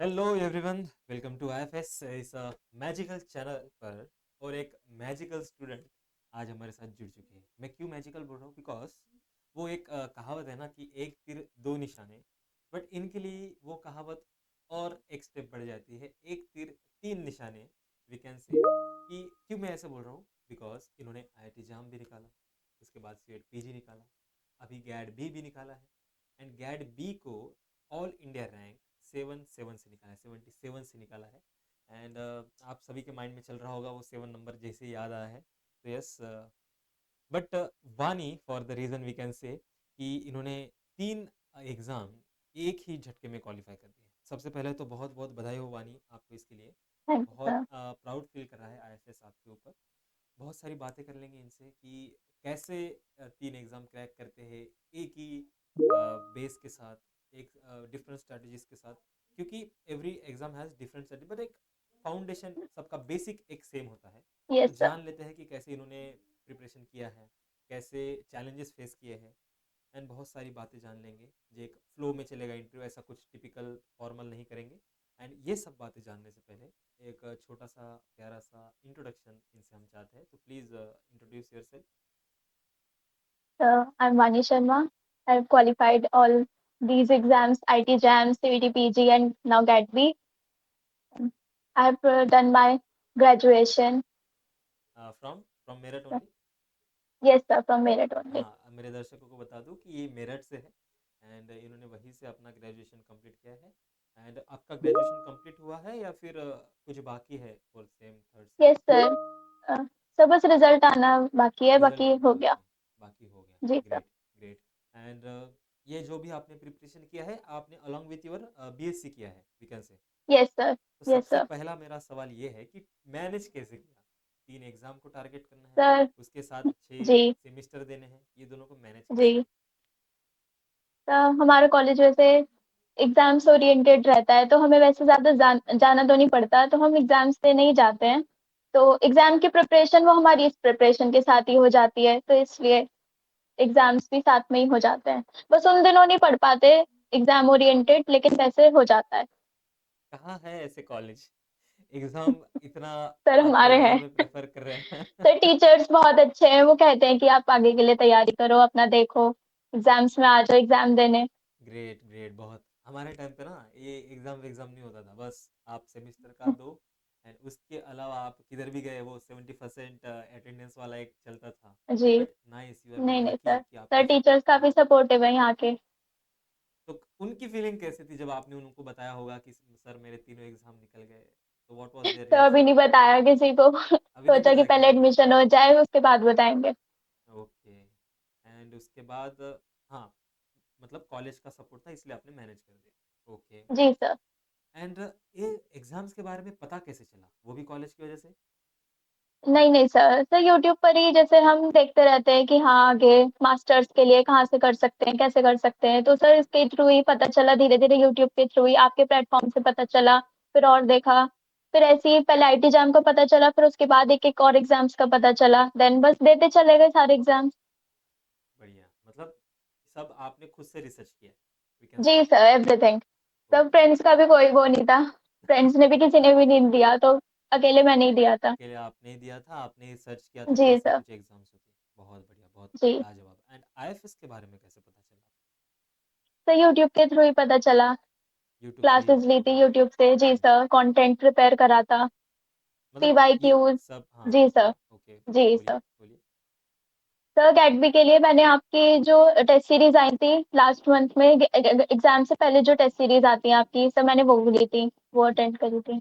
Hello everyone, welcome to IFS इस magical channel पर। और एक मैजिकल स्टूडेंट आज हमारे साथ जुड़ चुके हैं। मैं क्यों मैजिकल बोल रहा हूँ? बिकॉज वो एक कहावत है ना कि एक तीर दो निशाने। बट इनके लिए वो कहावत और एक स्टेप बढ़ जाती है, एक तीर तीन निशाने। वी कैन से कि क्यों मैं ऐसे बोल रहा हूँ? बिकॉज इन्होंने आईआईटी जाम भी निकाला, उसके बाद सीएट पीजी निकाला, अभी गैड बी निकाला है। एंड गैड बी को ऑल इंडिया रैंक 77 से निकाला है, 77 से निकाला है। एंड आप सभी के माइंड में चल रहा होगा वो 7 नंबर जैसे ही याद आया है। तो यस, बट वानी for the reason we can say कि इन्होंने तीन एग्ज़ाम एक ही झटके में क्वालिफाई कर दिए। सबसे पहले तो बहुत बहुत बधाई हो वानी आपको इसके लिए। थैंक यू बहुत सर। प्राउड फील कर रहा है आईएफएस आपके ऊपर। बहुत सारी बातें कर लेंगे इनसे कि कैसे तीन एग्ज़ाम क्रैक करते हैं एक ही बेस के साथ, एक डिफरेंट स्ट्रेटजीज के साथ। क्योंकि every exam has different strategy, but एक फाउंडेशन सबका बेसिक एक सेम होता है। तो यस सर। जान लेते हैं कि कैसे इन्होंने प्रिपरेशन किया है, कैसे चैलेंजेस फेस किए हैं। एंड बहुत सारी बातें जान लेंगे। जो एक फ्लो में चलेगा इंटरव्यू, ऐसा कुछ टिपिकल फॉर्मल नहीं करेंगे। एंड ये सब बातें जानने से पहले एक छोटा सा प्यारा सा इंट्रोडक्शन इनसे हम चाहते हैं। तो please introduce your self. I'm Vani Sharma. I've qualified all these exams, IT JAM, CVT PG, and now GATB. I've done my graduation. From from Meerut only. Yes, sir, from Merit only. हाँ, मेरे दर्शकों को बता दूं कि ये मेरठ से है। एंड इन्होंने वहीं से अपना ग्रेजुएशन कंप्लीट किया है। एंड आपका ग्रेजुएशन कंप्लीट हुआ है या फिर कुछ बाकी है for same third same? Yes, sir. Uh, सब बस रिजल्ट आना बाकी है, रिजल्ट बाकी आना हो गया। बाकी बाकी हो गया। जी सर। Great great. एंड ये जो भी आपने प्रिपरेशन किया है, आपने अलोंग विथ योर बीएससी किया है we can say. Yes sir. तो यस सबसे सर। पहला मेरा सवाल ये है कि मैनेज कैसे किया? तीन एग्जाम को टारगेट करना है, सर। उसके साथ छः जी। सेमिस्टर देने हैं, ये दोनों को मैनेज कैसे जी। किया? तो हमारा कॉलेज वैसे एग्जाम्स ओरिएंटेड रहता है, तो हमें वैसे ज्यादा जाना तो नहीं पड़ता, तो हम एग्जाम्स देने ही जाते हैं। तो एग्जाम की प्रिपरेशन वो हमारी इस प्रिपरेशन के साथ ही हो जाती है, तो इसलिए एग्जाम्स भी साथ में ही हो जाते हैं। बस उन दिनों नहीं पढ़ पाते एग्जाम ओरिएंटेड, लेकिन वैसे हो जाता है। कहाँ है ऐसे कॉलेज एग्जाम इतना सर आपके हमारे एग्जाम हैं। में प्रेफर कर रहे हैं? सर टीचर्स बहुत अच्छे हैं, वो कहते हैं कि आप आगे के लिए तैयारी करो, अपना देखो, एग्जाम्स में आ जाओ एग्जाम देने। Great great. बहुत हमारे टाइम पे ना ये एग्जाम एग्जाम नहीं होता था, बस आप सेमिस्टर का दो। एंड उसके अलावा आप किधर भी गए वो 70% अटेंडेंस वाला एक चलता था। जी। बट नाइस, यू हैव नहीं बीन नहीं लकी सर। कि सर आपका टीचर्स काफी हाँ। सपोर्टिव है यहाँ के। तो उनकी फीलिंग कैसी थी जब आपने उनको बताया होगा कि सर मेरे तीनों एग्जाम निकल गए? तो व्हाट वाज देयर तो अभी रिएक्शन? नहीं बताया किसी को। अभी नहीं सोचा कि बताया पहले किसी को? एडमिशन हो जाए, उसके बाद बताएंगे। ओके। एंड उसके बाद हाँ, मतलब कॉलेज का सपोर्ट था इसलिए आपने मैनेज कर दिया। ओके। जी सर। एंड ये एग्जाम्स के बारे में पता कैसे चला, वो भी कॉलेज की वजह से? नहीं नहीं सर, सर यूट्यूब पर ही जैसे हम देखते रहते हैं कि हाँ आगे मास्टर्स के लिए कहाँ से कर सकते हैं, कैसे कर सकते हैं, तो सर इसके थ्रू ही पता चला, धीरे धीरे यूट्यूब के थ्रू ही आपके प्लेटफॉर्म से पता चला। फिर और देखा। फिर ऐसे ही पहले आईटी जाम का पता चला, फिर उसके बाद एक एक और एग्जाम्स का पता चला, देन बस देते चले गए सारे एग्जाम्स। बढ़िया, मतलब सब आपने खुद से रिसर्च किया, वी कैन से। जी सर, एवरीथिंग। सब ओके। फ्रेंड्स का भी कोई वो नहीं था। फ्रेंड्स ने भी किसी ने भी नहीं दिया, तो अकेले मैंने ही दिया था। अकेले आपने ही दिया था, आपने ही सर्च किया था जी कैसे सर। कुछ एग्जाम्स होते हैं। बहुत बढ़िया, बहुत जी। लाजवाब। एंड आईएफएस के बारे में कैसे पता चला? तो यूट्यूब के थ्रू ही पता चला। यूट्यूब से ही? क्लासेस ली थी यूट्यूब से, जी सर, कंटेंट प्रिपेयर करा था। मतलब पीवाई ये क्यूज। सब, हाँ जी ओके सर। ओके। जी बोलिए सर। बोलिए। सर अकेडमी के लिए मैंने आपकी जो टेस्ट सीरीज आई थी लास्ट मंथ में, एग्जाम से पहले जो टेस्ट सीरीज आती है आपकी, सर मैंने वो ली थी, वो अटेंड करी थी।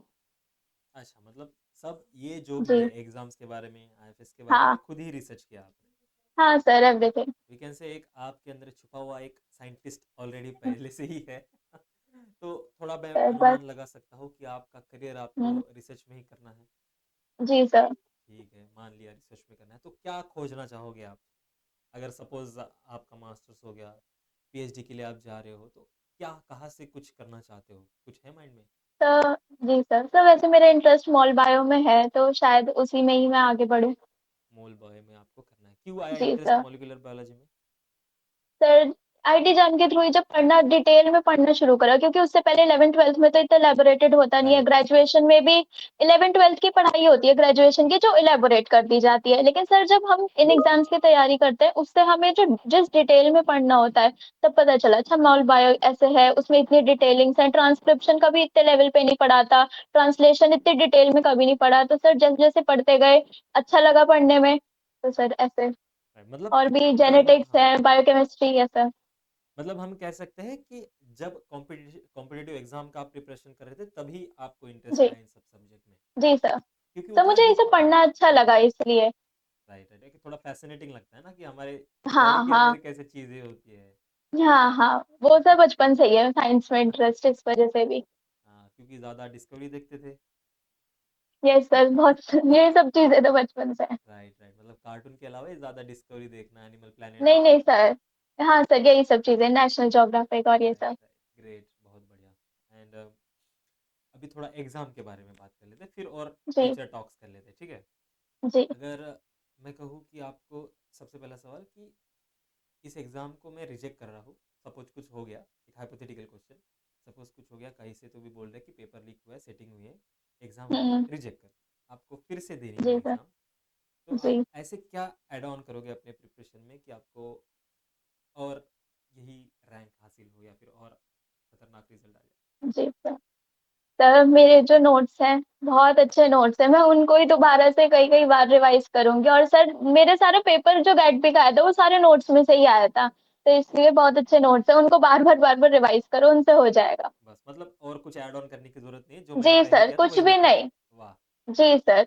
अच्छा, मतलब सब ये जो भी है जी। एग्जाम्स के बारे में, आईएफएस के बारे में हाँ। खुद ही रिसर्च किया आपने? हाँ सर, एवरीथिंग। वी कैन से एक आपके अंदर छुपा हुआ एक साइंटिस्ट ऑलरेडी पहले से ही है। तो थोड़ा मैं सर बस। अनुमान लगा सकता हूँ कि आपका करियर आपको हम्म, रिसर्च में ही करना है। जी सर। ठीक है, मान लिया रिसर्च में करना है, तो क्या खोजना चाहोगे आप? अगर सपोज आपका मास्टर्स हो गया, पीएचडी के लिए आप जा रहे हो, तो क्या कहाँ से कुछ करना चाहते हो? कुछ है माइंड में? सर जी सर, सर वैसे मेरा इंटरेस्ट मॉल बायो में है, तो शायद उसी में ही मैं आगे बढ़ूँ। मोल बॉय में आपको करना है? क्यों आया जी इंटरेस्ट सर। मॉलिक्यूलर बायोलॉजी में? सर आईटी जैम के थ्रू ही जब पढ़ना डिटेल में पढ़ना शुरू करा, क्योंकि उससे पहले 11th-12th में तो इतना इलेबोरेटेड होता नहीं है। राइट। ग्रेजुएशन में भी 11th-12th की पढ़ाई होती है ग्रेजुएशन की, जो इलेबोरेट कर दी जाती है। लेकिन सर जब हम इन एग्जाम्स की तैयारी करते हैं, उससे हमें जो जिस डिटेल में पढ़ना होता है, तब पता चला अच्छा मॉल बायो ऐसे है, उसमें इतनी डिटेलिंग्स है। ट्रांसक्रिप्शन का भी इतने लेवल पे नहीं पढ़ा था, ट्रांसलेशन इतनी डिटेल में कभी नहीं पढ़ा। तो सर जैसे जैसे पढ़ते गए अच्छा लगा पढ़ने में। तो सर ऐसे राइट, मतलब और भी मतलब जेनेटिक्स हाँ, है, बायोकेमिस्ट्री ऐसा। मतलब हम कह सकते हैं कि जब कॉम्पिटिटिव एग्जाम का आप प्रिपरेशन कर रहे थे तभी आपको इंटरेस्ट जी, आया इन सब सब्जेक्ट में, जी सर। क्योंकि तो उतना मुझे डीप। इसे पढ़ना अच्छा लगा इसलिए। राइट राइट, कि थोड़ा फैसिनेटिंग लगता है ना कि हमारे बॉडी हाँ, के अंदर हाँ। कैसे चीजें होती है। हाँ, हाँ। वो सब क्योंकि बचपन से ही है, साइंस में इंटरेस्ट इस वजह से भी। हाँ, क्योंकि ज्यादा डिस्कवरी देखते थे। यस सर, बहुत ये सब चीज़ें तो बचपन से हैं। राइट राइट, मतलब कार्टून के अलावा ये ज्यादा डिस्कवरी देखना, एनिमल प्लेनेट नहीं, देखना। नहीं सर। हाँ सर, यही सब चीज़ें, नेशनल ज्योग्राफिक और ये राइट सब। राइट, ग्रेट, बहुत बढ़िया। एंड अभी थोड़ा एग्जाम के बारे में बात कर लेते हैं, फिर और जी, फ्यूचर टॉक्स कर लेते हैं, ठीक है। जी। अगर मैं कहूँ कि आपको, सबसे पहला सवाल कि इस एग्ज़ाम को मैं रिजेक्ट कर रहा हूँ, सपोज कुछ हो गया, एक हाइपोथेटिकल क्वेश्चन, सपोज कुछ हो गया, कहीं से तो भी बोल रहे कि पेपर लीक हुआ है, सेटिंग हुई है, एग्ज़ाम हमने हुँ, रिजेक्ट कर, आपको फिर से देनी है जी सर। एग्ज़ाम, तो आप जी, ऐसे क्या ऐड ऑन करोगे अपने प्रिपरेशन में कि आपको और यही रैंक हासिल हो या फिर और खतरनाक रिजल्ट आ जाए। जी सर। सर मेरे जो नोट्स हैं, बहुत अच्छे नोट्स हैं। मैं उनको ही दोबारा से कई-कई बार रिवाइज़ करूँगी। और सर मेरे सारे पेपर जो गेट-पी का आया था, वो सारे नोट्स में से ही आया था। तो इसलिए बहुत अच्छे नोट्स हैं, उनको बार-बार, बार-बार रिवाइज़ करो, उनसे हो जाएगा। बस, मतलब और कुछ ऐड ऑन करने की ज़रूरत नहीं है, जो मैंने जी पहले सर, किया था कुछ वही मैं भी करूँ। नहीं। वाह, जी sir.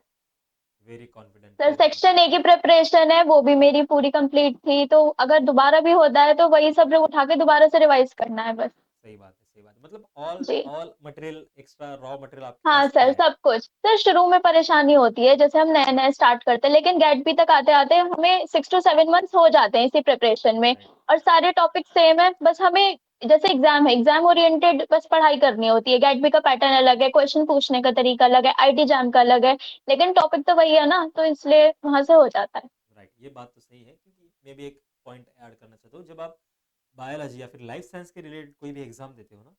Very confident, sir very section A confident. की प्रिपरेशन है, वो भी मेरी पूरी कंप्लीट थी। तो अगर दोबारा भी होता है, तो वही सब उठा के दोबारा से रिवाइज़ करना है बस। सही बात है, सही बात है, मतलब ऑल जी। All material, extra raw material आपके हाँ पास सर, है। सब कुछ। सर शुरू में परेशानी होती है, जैसे हम नए-नए स्टार्ट करते हैं, लेकिन गेट बी तक आते-आते हमें 6 टू 7 मंथ्स हो जाते हैं इसी प्रिपरेशन में। राइट। और सारे टॉपिक सेम है, बस हमें जैसे एग्जाम है, एग्जाम ओरिएंटेड बस पढ़ाई करनी होती है। गेट बी का पैटर्न अलग है, क्वेश्चन पूछने का तरीका अलग है, आईटी जैम का अलग है, लेकिन टॉपिक तो वही है ना, तो इसलिए वहां से हो जाता है। राइट, ये बात तो सही है, क्योंकि मैं भी एक पॉइंट ऐड करना चाहता हूँ, जब आप बायोलॉजी या फिर लाइफ साइंस के रिलेटेड कोई भी एग्जाम देते हो ना,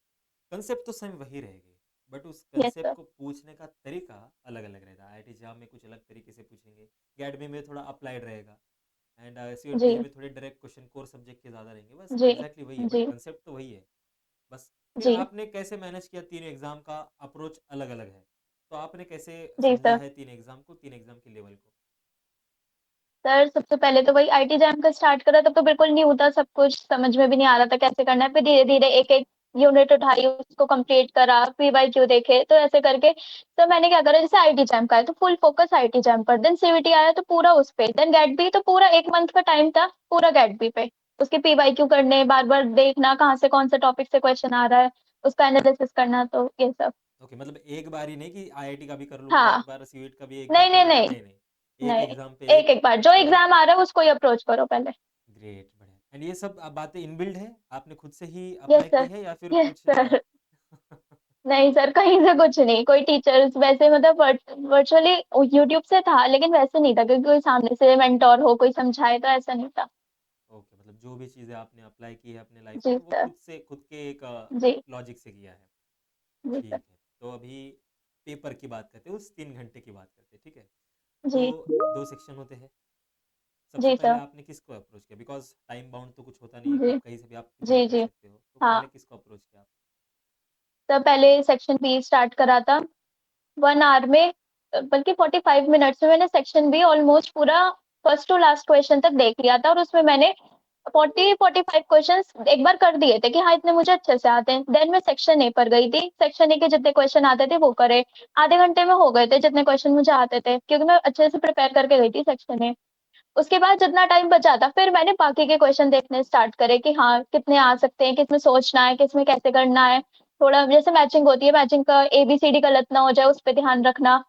कंसेप्ट तो सेम वही रहेगी, बट उस यस कंसेप्ट सर। को पूछने का तरीका अलग अलग रहता है। आईआईटी एग्जाम में कुछ अलग तरीके से पूछेंगे, गैट में थोड़ा अप्लाइड रहेगा, एंड सीयूईटी जी, में थोड़े डायरेक्ट क्वेश्चन कोर सब्जेक्ट के ज़्यादा रहेंगे, बस जी, एग्जैक्टली वही है, बट जी, कंसेप्ट तो वही है। बस फिर जी, आपने कैसे मैनेज किया, तीन एग्जाम का अप्रोच अलग अलग है, तो आपने कैसे जी समझा सर। है तीन एग्जाम को, तीन एग्जाम के लेवल को। सर सबसे पहले तो वही आईटी जैम का स्टार्ट करा, तब तो बिल्कुल न्यू था, सब कुछ समझ में भी नहीं आ रहा था कैसे करना है। फिर धीरे-धीरे एक-एक यूनिट उठाई, उसको कंप्लीट करा, पीवाईक्यू देखे, तो ऐसे करके तो मैंने क्या करा, जैसे आईटी जैम का है तो फुल फोकस आईटी जैम पर, देन सीवीटी आया तो पूरा उस पे, देन गेट बी तो पूरा 1 मंथ का टाइम था पूरा गेट बी पे। उसके पीवाईक्यू करने, बार-बार देखना कहाँ से कौन से टॉपिक से क्वेश्चन आ रहा है, उसका एनालिसिस करना, तो ये सब। ओके, मतलब एक बार ही नहीं कि आईआईटी का भी कर लूंगा हाँ। एक बार, सीयूईटी का भी एक बार नहीं, कर नहीं, लूंगा, नहीं, नहीं नहीं, एक नहीं। एग्जाम पे एक एक-एक बार जो पूरा। एग्जाम आ रहा है उसको ही अप्रोच करो पहले। ग्रेट, बढ़िया। एंड ये सब बातें इनबिल्ड है, आपने खुद से ही यस अप्लाई की सर। है या फिर यस कुछ सर। नहीं सर, कहीं से कुछ नहीं, कोई टीचर्स वैसे मतलब वर्चुअली यूट्यूब से था, लेकिन वैसे नहीं था क्योंकि कोई सामने से मेंटोर हो, कोई समझाए, तो ऐसा नहीं था। ओके, मतलब जो भी चीज़ें आपने अप्लाई की है अपने लाइफ जी में, वो सर। खुद से, खुद के एक जी। लॉजिक से किया है। जी सर। ठीक है, तो अभी पेपर की बात करते हैं, उस 3 घंटे की बात करते हैं, ठीक है। तो जी। दो सेक्शन होते हैं, सबसे जी पहले सर। आपने किसको अप्रोच किया, बिकॉज टाइम बाउंड तो कुछ होता नहीं है, जी। कब कहीं से भी आप कुछ भी जी, कर जी। सकते हो, तो हाँ। पहले किसको अप्रोच किया आप। तो पहले सेक्शन बी स्टार्ट करा था, 1 आवर में, बल्कि 45 मिनट्स में मैंने सेक्शन बी ऑलमोस्ट पूरा फर्स्ट टू लास्ट क्वेश्चन तक देख लिया था। और उसमें मैंने 40-45 क्वेश्चंस एक बार कर दिए थे कि हाँ इतने मुझे अच्छे से आते हैं। देन मैं सेक्शन ए पर गई थी, सेक्शन ए के जितने क्वेश्चन आते थे वो करे, आधे घंटे में हो गए थे जितने क्वेश्चन मुझे आते थे, क्योंकि मैं अच्छे से प्रिपेयर करके गई थी सेक्शन ए। उसके बाद जितना टाइम बचा था, फिर मैंने बाकी के क्वेश्चन देखने स्टार्ट करे कि हाँ कितने आ सकते हैं, किसमें सोचना है, किसमें कैसे करना है। थोड़ा जैसे मैचिंग होती है, मैचिंग का एबीसीडी गलत ना हो जाए, उस पर ध्यान रखना।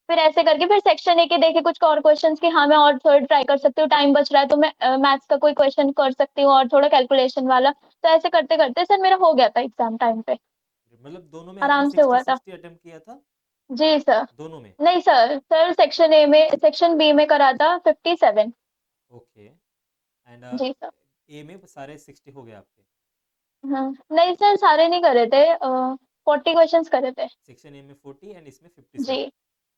फिर ऐसे करके फिर सेक्शन ए के देखे कुछ और क्वेश्चंस कि हाँ मैं और थोड़ा ट्राई कर सकती हूँ, टाइम बच रहा है तो मैं मैथ्स का कोई क्वेश्चन कर सकती हूँ और थोड़ा कैलकुलेशन वाला। तो ऐसे करते करते सर मेरा हो गया था एग्जाम टाइम पे, मतलब दोनों में आपने आराम से सिक्सटी हुआ था। सिक्सटी अटेम्प्ट किया था, जी सर। दोनों में। नहीं सर, सर सेक्शन बी में करा था 57। ओके, एंड जी सर। ए में सारे 60 हो गए आपके? हाँ, नहीं सर सारे नहीं करे थे, 40 क्वेश्चंस करे थे। सेक्शन ए में 40 एंड इसमें जी 57।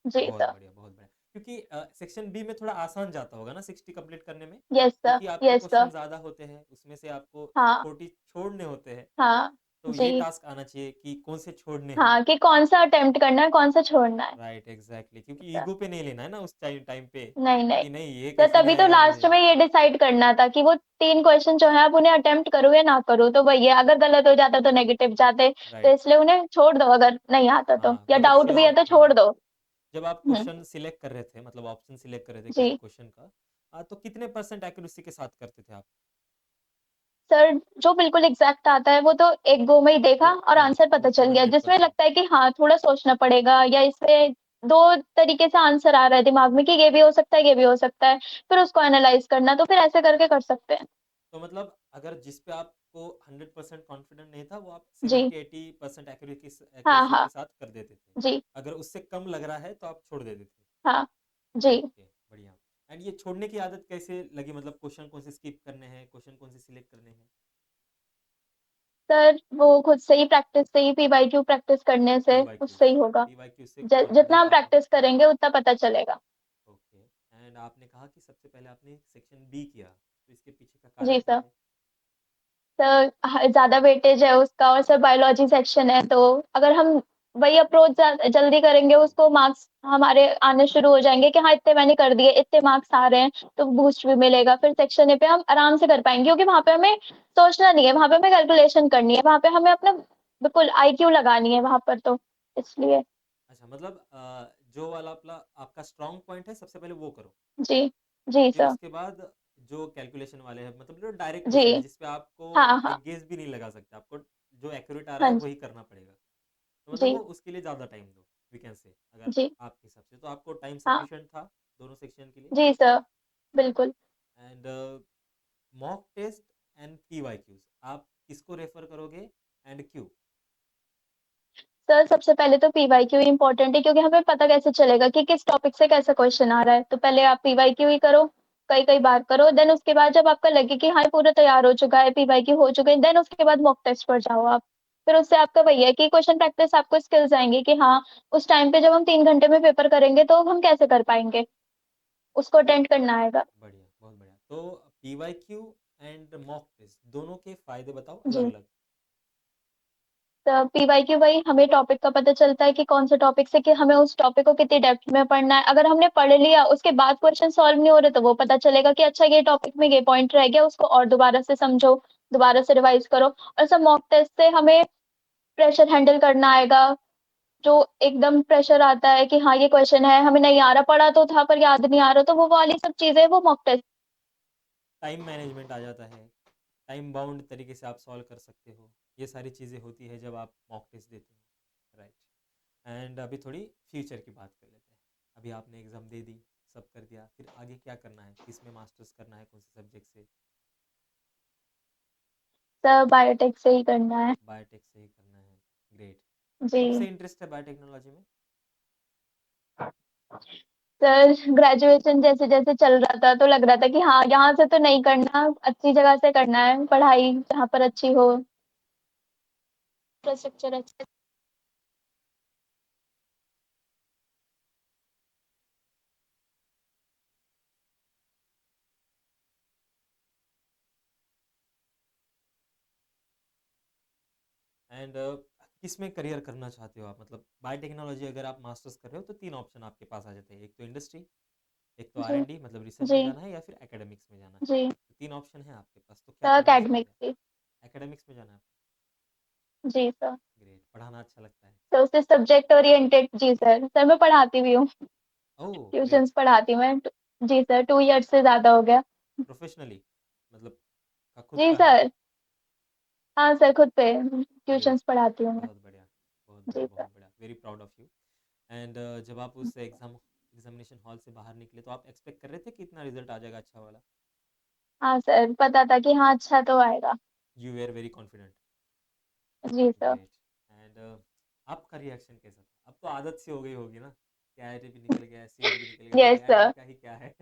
जी बहुत सर। बढ़िया, बहुत बढ़िया। क्योंकि सेक्शन बी में थोड़ा आसान जाता होगा ना 60 कंप्लीट करने में, यस सर, क्योंकि आपके यस सर। क्वेश्चन ज़्यादा होते हैं, उसमें से आपको हाँ 40 छोड़ने होते हैं। हाँ। तो ये जी टास्क आना चाहिए कि कौन से छोड़ने हैं। हाँ, कि कौन सा अटेम्प्ट करना है, कौन सा छोड़ना है। राइट, एग्जैक्टली, क्योंकि सर ईगो पे नहीं लेना है ना उस टाइम टाइम पे, नहीं नहीं कि नहीं ये सर, कैसे नहीं तभी तो आएगा लास्ट मुझे। में ये डिसाइड करना था कि वो 3 क्वेश्चन जो है आप उन्हें अटेम्प्ट करो या ना करो, तो वही है, अगर गलत हो जाता तो नेगेटिव जाते, तो राइट। इसलिए उन्हें छोड़ दो अगर नहीं आता तो, हाँ या मतलब डाउट भी है श्योर, तो छोड़ हाँ। दो। जब आप हम्म। क्वेश्चन सिलेक्ट कर रहे थे, मतलब ऑप्शन सिलेक्ट कर रहे थे किसी जी क्वेश्चन का, तो कितने परसेंट एक्यूरेसी के साथ करते थे आप? सर, जो बिल्कुल एग्जैक्ट आता है वो तो एक गो में ही देखा वो और राइट, आंसर पता वो चल गया, जिसमें 100%। लगता है कि हाँ थोड़ा सोचना पड़ेगा, या इसमें दो तरीके से आंसर आ रहा है दिमाग में कि ये भी हो सकता है ये भी हो सकता है, फिर उसको एनालाइज करना, तो फिर ऐसे करके कर सकते हैं। तो मतलब अगर जिस पे आपको 100% कॉन्फिडेंट नहीं था, वो आप जी 70-80% हाँ एक्यूरेसी हाँ। के साथ कर देते थे। जी अगर उससे कम लग रहा है तो आप छोड़ देते थे। हाँ। जी ओके, बढ़िया। एंड ये छोड़ने की आदत कैसे लगी, मतलब क्वेश्चन कौन से स्किप करने हैं, क्वेश्चन कौन से सिलेक्ट करने हैं? सर, वो खुद से ही प्रैक्टिस से ही, पीवाईक्यू प्रैक्टिस करने से पीवाईक्यूज, उससे ही होगा। पीवाईक्यू से जितना कॉन्फिडेंस हम आता है। प्रैक्टिस करेंगे उतना पता चलेगा। ओके। एंड आपने कहा कि सबसे पहले आपने सेक्शन बी किया, तो इसके पीछे का जी कारण क्या सर। है? सर ज्यादा वेटेज है उसका, और सर बायोलॉजी सेक्शन है, तो अगर हम वही अप्रोच जल्दी करेंगे उसको, मार्क्स हमारे आने शुरू हो जाएंगे कि हाँ इतने मैंने कर दिए, इतने मार्क्स आ रहे हैं, तो बूस्ट भी मिलेगा, फिर सेक्शन ए पे हम आराम से कर पाएंगे, क्योंकि वहां पे हमें सोचना नहीं है, वहां पे हमें कैलकुलेशन करनी है, वहां पे हमें अपना बिल्कुल आईक्यू लगानी है वहां पर, तो इसलिए। अच्छा, मतलब जो वाला अपना आपका स्ट्रांग पॉइंट है सबसे पहले वो करो। जी जी फिर सर। उसके बाद जो कैलकुलेशन वाले हैं, मतलब जो डायरेक्ट जी क्वेश्चन है जिसपे आपको हाँ हाँ। एक गेस भी नहीं लगा सकते, आपको जो एक्यूरेट आ रहा हाँ है जी। वही करना पड़ेगा। तो मतलब जी वो उसके लिए ज़्यादा टाइम दो, वी कैन से, अगर जी आपके हिसाब से, तो आपको टाइम हाँ। सफिशिएंट था दोनों सेक्शन के लिए। जी सर बिल्कुल। And mock test and PYQs, आप किसको रेफर करोगे एंड क्यों? सर सबसे पहले तो पीवाईक्यू ही इम्पोर्टेंट है, क्योंकि हमें पता कैसे चलेगा कि किस टॉपिक से कैसा क्वेश्चन आ रहा है, तो पहले आप पीवाईक्यू ही करो, कई कई बार करो, देन उसके बाद जब आपका लगे कि हाँ ये पूरा तैयार हो चुका है, पीवाईक्यू हो चुके हैं, देन उसके बाद मॉक टेस्ट पर जाओ आप। फिर उससे आपका वही है कि क्वेश्चन प्रैक्टिस, आपको स्किल्स आएंगे कि हाँ उस टाइम पे जब हम 3 घंटे में पेपर करेंगे तो हम कैसे कर पाएंगे, उसको तो अटेंड करना आएगा। बढ़िया, बहुत बढ़िया। तो पीवाईक्यू एंड मॉक टेस्ट दोनों के फायदे बताओ अलग जी। अलग। तो पीवाईक्यू वही, हमें टॉपिक का पता चलता है कि कौन से टॉपिक से, कि हमें उस टॉपिक को कितनी डेप्थ में पढ़ना है, अगर हमने पढ़ लिया उसके बाद क्वेश्चन सॉल्व नहीं हो रहे तो वो पता चलेगा कि अच्छा ये टॉपिक में ये पॉइंट रह गया, उसको और दोबारा से समझो, दोबारा से रिवाइज करो। और सब मॉक टेस्ट से हमें प्रेशर हैंडल करना आएगा, जो एकदम प्रेशर आता है कि हाँ ये क्वेश्चन है हमें नहीं आ रहा, पढ़ा तो था पर याद नहीं आ रहा, तो वो वाली सब चीजें वो मॉक टेस्ट। टाइम मैनेजमेंट आ जाता है, टाइम बाउंड तरीके से आप सॉल्व कर सकते हो, ये सारी चीज़ें होती है जब आप मॉक टेस्ट देते हो, राइट। एंड अभी थोड़ी फ्यूचर की बात कर लेते हैं। अभी आपने एग्ज़ाम दे दी, सब कर दिया, फिर आगे क्या करना है, किस में मास्टर्स करना है, कौन से सब्जेक्ट से? सब बायोटेक से ही करना है। बायोटेक से ही करना है, ग्रेट। कब से जी इंटरेस्ट है बायोटेक्नोलॉजी में? सर, ग्रेजुएशन जैसे जैसे चल रहा था तो लग रहा था कि हाँ यहाँ से तो नहीं करना, अच्छी जगह से करना है पढ़ाई, जहाँ पर अच्छी हो, इंफ्रास्ट्रक्चर अच्छा। एंड किस में करियर करना चाहते हो आप, मतलब बायोटेक्नोलॉजी अगर आप मास्टर्स कर रहे हो तो तीन ऑप्शन आपके पास आ जाते हैं, एक तो इंडस्ट्री, एक तो आर जी एन डी मतलब रिसर्च में जी जाना है, या फिर एकेडमिक्स में जाना है। जी। तो तीन ऑप्शन है आपके पास, तो क्या सर करना एकेडमिक चाहते हैं? थी। एकेडमिक्स में जाना है? जी सर। ग्रेट, पढ़ाना अच्छा लगता है? तो उससे सब्जेक्ट ओरिएंटेड, जी सर, सर मैं पढ़ाती भी हूँ, ओह ग्रेट। ट्यूशंस पढ़ाती हूँ मैं। जी सर, 2 ईयर्स से ज्यादा हो गया। प्रोफेशनली, मतलब का खुद जी का है? सर। हाँ सर, खुद पे ग्रेट, ट्यूशंस पढ़ाती हूँ मैं। बहुत बढ़िया, बहुत बढ़िया, जी सर। बहुत बढ़िया, very proud of you. And जब आप उस एग्जामिनेशन हॉल से बाहर निकले तो आप एक्सपेक्ट कर रहे थे कि इतना रिजल्ट आ जाएगा अच्छा वाला? हाँ सर, पता था कि हाँ अच्छा तो आएगा। You were very confident? जी सर। ग्रेट। एंड आपका रिएक्शन कैसा था? अब तो आदत सी हो गई होगी ना, कि आईआईटी भी निकल गया, सीएट भी निकल गया, तो यस आईआईटी सर। का ही क्या है।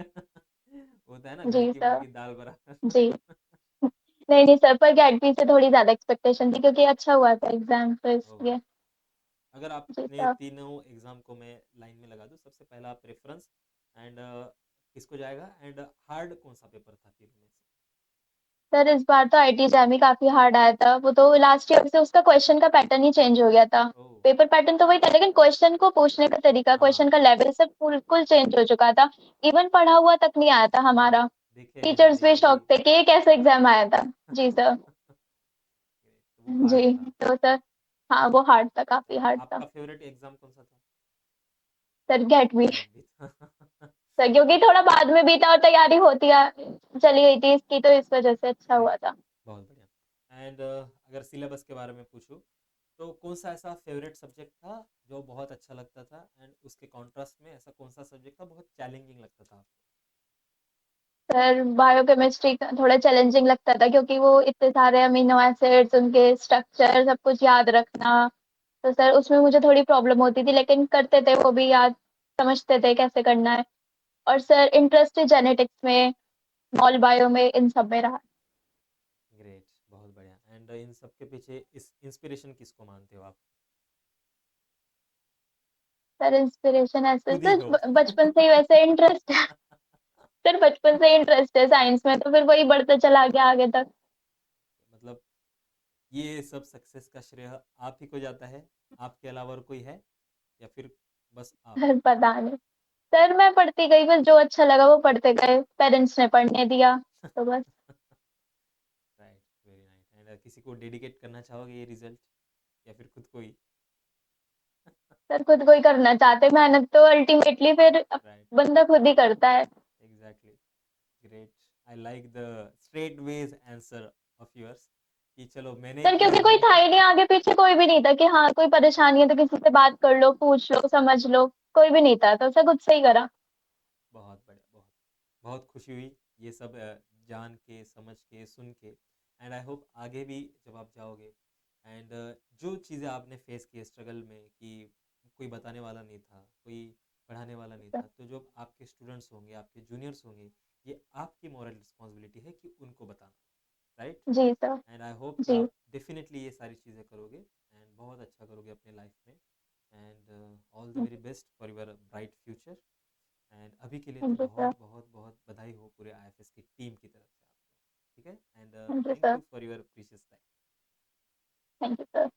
होता है ना, घर जी की सर। मुर्गी दाल बराबर। जी नहीं नहीं सर, पर गेट से थोड़ी ज्यादा एक्सपेक्टेशन थी क्योंकि अच्छा हुआ था एग्जाम, तो ओ, इसलिए। अगर जी आपने सर। तीनों एग्जाम को मैं लाइन में लगा दूं, सबसे पहला प्रेफरेंस एंड किसको जाएगा, एंड हार्ड कौन सा पेपर था तीनों में सर इस बार तो आईटी एग्जाम ही काफी हार्ड आया था, वो तो लास्ट ईयर से उसका क्वेश्चन का पैटर्न ही चेंज हो गया था। से? ओ, पेपर पैटर्न तो वही था, लेकिन क्वेश्चन को पूछने का तरीका, क्वेश्चन हाँ, का लेवल सब बिल्कुल चेंज हो चुका था। इवन पढ़ा हुआ तक नहीं आया था हाँ, हमारा। देखे हैं टीचर्स मैंने भी ये भी। शौक थे कि ये कैसे एग्जाम आया था। जी सर। तो वो हार्ड जी। था। तो सर, हाँ वो हार्ड था, काफी तो हार्ड था। आपका फेवरेट एग्जाम कौन सा था? सर गेट भी। गेट भी था। सर क्योंकि थोड़ा बाद में भी था और तैयारी होती चली गई थी इसकी, तो इस वजह से अच्छा ग्रेट, हुआ था। बहुत बढ़िया। एंड अगर सिलेबस के बारे में पूछूं, तो कौन सा ऐसा फेवरेट सब्जेक्ट था जो बहुत अच्छा लगता था, एंड उसके कॉन्ट्रास्ट में ऐसा कौन सा सब्जेक्ट था बहुत चैलेंजिंग लगता था आपको? सर बायोकेमिस्ट्री थोड़ा चैलेंजिंग लगता था क्योंकि वो इतने सारे अमीनो एसिड्स, उनके स्ट्रक्चर सब कुछ याद रखना। तो सर उसमें मुझे थोड़ी प्रॉब्लम होती थी, लेकिन करते थे वो भी याद, समझते थे कैसे करना है। और सर इंटरेस्ट जेनेटिक्स में, मॉल बायो में, इन सब में रहा। ग्रेट, बहुत बढ़िया। एंड इन सब के पीछे इस इंस्पिरेशन किसको मानते हो आप? सर इंस्पिरेशन ऐसे खुद ही सर हो। बचपन से ही वैसे इंटरेस्ट है। सर बचपन से इंटरेस्ट है साइंस में, तो फिर वही बढ़ते चला गया आगे तक। मतलब ये सब सक्सेस का श्रेय आप ही को जाता है? आपके अलावा और कोई है, या फिर बस आप? सर पता नहीं। सर मैं पढ़ती गई, बस जो अच्छा लगा वो पढ़ते गए, पेरेंट्स ने पढ़ने दिया, तो बस। Right, very nice. एंड किसी को डेडिकेट करना चाहोगे ये रिजल्ट, या फिर खुद को ही? सर खुद को ही करना चाहते, मेहनत तो अल्टीमेटली फिर राइट, बंदा खुद ही करता है। Exactly. Great, I like the straight ways answer of yours, कि चलो मैंने सर किया क्योंकि कोई मैंने था कर ही नहीं, लिया। आगे पीछे कोई भी नहीं था कि हाँ कोई परेशानी है तो किसी से बात कर लो, पूछ लो, समझ लो। कोई भी नहीं था, तो सर खुद से ही करा। बहुत बढ़िया, बहुत बहुत खुशी हुई ये सब जान के, समझ के, सुन के। एंड आई होप आगे भी जब आप जाओगे, एंड जो चीज़ें आपने फेस की स्ट्रगल में, कि कोई बताने वाला नहीं था, कोई पढ़ाने वाला नहीं था, तो जो आपके स्टूडेंट्स होंगे, आपके जूनियर्स होंगे, ये आपकी मॉरल रिस्पॉन्सिबिलिटी है कि उनको बताना, राइट? जी सर। एंड आई होप कि जी। आप डेफिनेटली ये सारी चीज़ें करोगे, एंड बहुत अच्छा करोगे अपने लाइफ में। And all the very best for your bright future. And अभी के लिए तो थैंक यू सर। बहुत बहुत बहुत बधाई हो पूरे आईएफएस की टीम की तरफ से आपको। ठीक है, and thank you thank sir. You for your precious time. Thank you sir.